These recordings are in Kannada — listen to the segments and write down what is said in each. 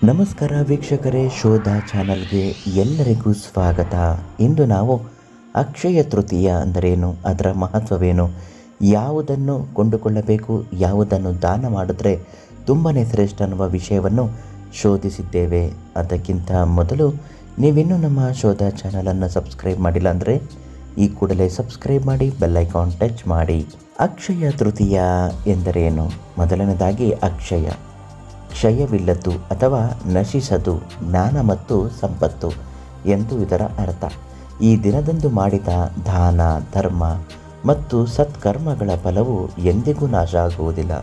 ನಮಸ್ಕಾರ ವೀಕ್ಷಕರೇ, ಶೋಧ ಚಾನಲ್ಗೆ ಎಲ್ಲರಿಗೂ ಸ್ವಾಗತ. ಇಂದು ನಾವು ಅಕ್ಷಯ ತೃತೀಯ ಅಂದರೇನು, ಅದರ ಮಹತ್ವವೇನು, ಯಾವುದನ್ನು ಕೊಂಡುಕೊಳ್ಳಬೇಕು, ಯಾವುದನ್ನು ದಾನ ಮಾಡಿದ್ರೆ ತುಂಬಾ ಶ್ರೇಷ್ಠ ಅನ್ನುವ ವಿಷಯವನ್ನು ಶೋಧಿಸಿದ್ದೇವೆ. ಅದಕ್ಕಿಂತ ಮೊದಲು ನೀವಿನ್ನೂ ನಮ್ಮ ಶೋಧ ಚಾನಲನ್ನು ಸಬ್ಸ್ಕ್ರೈಬ್ ಮಾಡಿಲ್ಲ ಅಂದರೆ ಈ ಕೂಡಲೇ ಸಬ್ಸ್ಕ್ರೈಬ್ ಮಾಡಿ, ಬೆಲ್ಲೈಕಾನ್ ಟಚ್ ಮಾಡಿ. ಅಕ್ಷಯ ತೃತೀಯ ಎಂದರೇನು? ಮೊದಲನೇದಾಗಿ ಅಕ್ಷಯ, ಕ್ಷಯವಿಲ್ಲದ್ದು ಅಥವಾ ನಶಿಸದು, ಜ್ಞಾನ ಮತ್ತು ಸಂಪತ್ತು ಎಂದು ಇದರ ಅರ್ಥ. ಈ ದಿನದಂದು ಮಾಡಿದ ದಾನ, ಧರ್ಮ ಮತ್ತು ಸತ್ಕರ್ಮಗಳ ಫಲವು ಎಂದಿಗೂ ನಾಶ ಆಗುವುದಿಲ್ಲ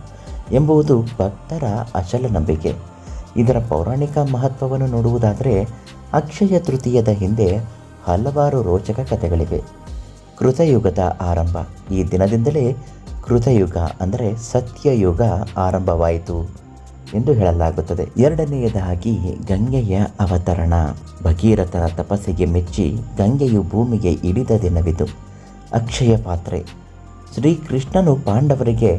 ಎಂಬುದು ಭಕ್ತರ ಅಚಲ ನಂಬಿಕೆ. ಇದರ ಪೌರಾಣಿಕ ಮಹತ್ವವನ್ನು ನೋಡುವುದಾದರೆ, ಅಕ್ಷಯ ತೃತೀಯದ ಹಿಂದೆ ಹಲವಾರು ರೋಚಕ ಕಥೆಗಳಿವೆ. ಕೃತಯುಗದ ಆರಂಭ. ಈ ದಿನದಿಂದಲೇ ಕೃತಯುಗ ಅಂದರೆ ಸತ್ಯಯುಗ ಆರಂಭವಾಯಿತು ಎಂದು ಹೇಳಲಾಗುತ್ತದೆ. ಎರಡನೆಯದಾಗಿ ಗಂಗೆಯ ಅವತರಣ. ಭಗೀರಥನ ತಪಸ್ಸಿಗೆ ಮೆಚ್ಚಿ ಗಂಗೆಯು ಭೂಮಿಗೆ ಇಳಿದ ದಿನವಿದು. ಅಕ್ಷಯ ಪಾತ್ರೆ. ಶ್ರೀಕೃಷ್ಣನು ಪಾಂಡವರಿಗೆ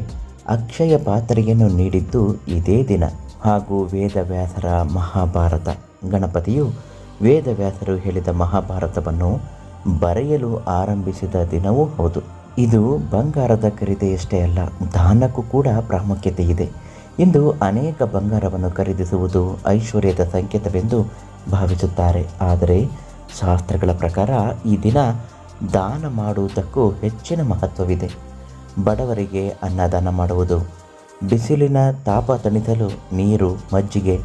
ಅಕ್ಷಯ ಪಾತ್ರೆಯನ್ನು ನೀಡಿದ್ದು ಇದೇ ದಿನ. ಹಾಗೂ ವೇದವ್ಯಾಸರ ಮಹಾಭಾರತ. ಗಣಪತಿಯು ವೇದವ್ಯಾಸರು ಹೇಳಿದ ಮಹಾಭಾರತವನ್ನು ಬರೆಯಲು ಆರಂಭಿಸಿದ ದಿನವೂ ಹೌದು. ಇದು ಬಂಗಾರದ ಖರೀದಿಯಷ್ಟೇ ಅಲ್ಲ, ದಾನಕ್ಕೂ ಕೂಡ ಪ್ರಾಮುಖ್ಯತೆ ಇದೆ. ಇಂದು ಅನೇಕ ಬಂಗಾರವನ್ನು ಖರೀದಿಸುವುದು ಐಶ್ವರ್ಯದ ಸಂಕೇತವೆಂದು ಭಾವಿಸುತ್ತಾರೆ. ಆದರೆ ಶಾಸ್ತ್ರಗಳ ಪ್ರಕಾರ ಈ ದಿನ ದಾನ ಮಾಡುವುದಕ್ಕೂ ಹೆಚ್ಚಿನ ಮಹತ್ವವಿದೆ. ಬಡವರಿಗೆ ಅನ್ನದಾನ ಮಾಡುವುದು, ಬಿಸಿಲಿನ ತಾಪ ತಣಿಸಲು ನೀರು, ಮಜ್ಜಿಗೆ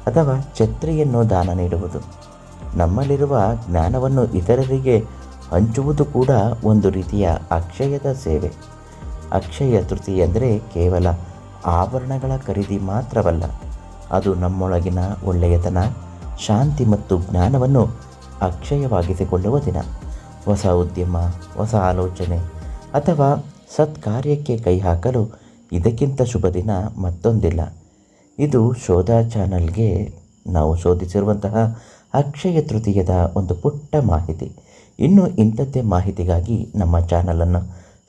ಅಥವಾ ಛತ್ರಿಯನ್ನು ದಾನ ನೀಡುವುದು, ನಮ್ಮಲ್ಲಿರುವ ಜ್ಞಾನವನ್ನು ಇತರರಿಗೆ ಹಂಚುವುದು ಕೂಡ ಒಂದು ರೀತಿಯ ಅಕ್ಷಯದ ಸೇವೆ. ಅಕ್ಷಯ ತೃತೀಯ ಅಂದರೆ ಕೇವಲ ಆಭರಣಗಳ ಖರೀದಿ ಮಾತ್ರವಲ್ಲ, ಅದು ನಮ್ಮೊಳಗಿನ ಒಳ್ಳೆಯತನ, ಶಾಂತಿ ಮತ್ತು ಜ್ಞಾನವನ್ನು ಅಕ್ಷಯವಾಗಿಸಿಕೊಳ್ಳುವ ದಿನ. ಹೊಸ ಉದ್ಯಮ, ಹೊಸ ಆಲೋಚನೆ ಅಥವಾ ಸತ್ಕಾರ್ಯಕ್ಕೆ ಕೈ ಹಾಕಲು ಇದಕ್ಕಿಂತ ಶುಭ ದಿನ ಮತ್ತೊಂದಿಲ್ಲ. ಇದು ಶೋಧ ಚಾನಲ್ಗೆ ನಾವು ಶೋಧಿಸಿರುವಂತಹ ಅಕ್ಷಯ ತೃತೀಯದ ಒಂದು ಪುಟ್ಟ ಮಾಹಿತಿ. ಇನ್ನು ಇಂಥದ್ದೇ ಮಾಹಿತಿಗಾಗಿ ನಮ್ಮ ಚಾನಲನ್ನು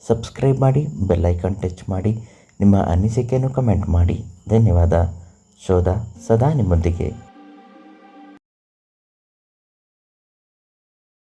ಸಬ್ಸ್ಕ್ರೈಬ್ ಮಾಡಿ, ಬೆಲ್ಲೈಕಾನ್ ಟಚ್ ಮಾಡಿ, ನಿಮ್ಮ ಅನಿಸಿಕೆಯನ್ನು ಕಮೆಂಟ್ ಮಾಡಿ. ಧನ್ಯವಾದ. ಶೋಧ ಸದಾ ನಿಮ್ಮೊಂದಿಗೆ.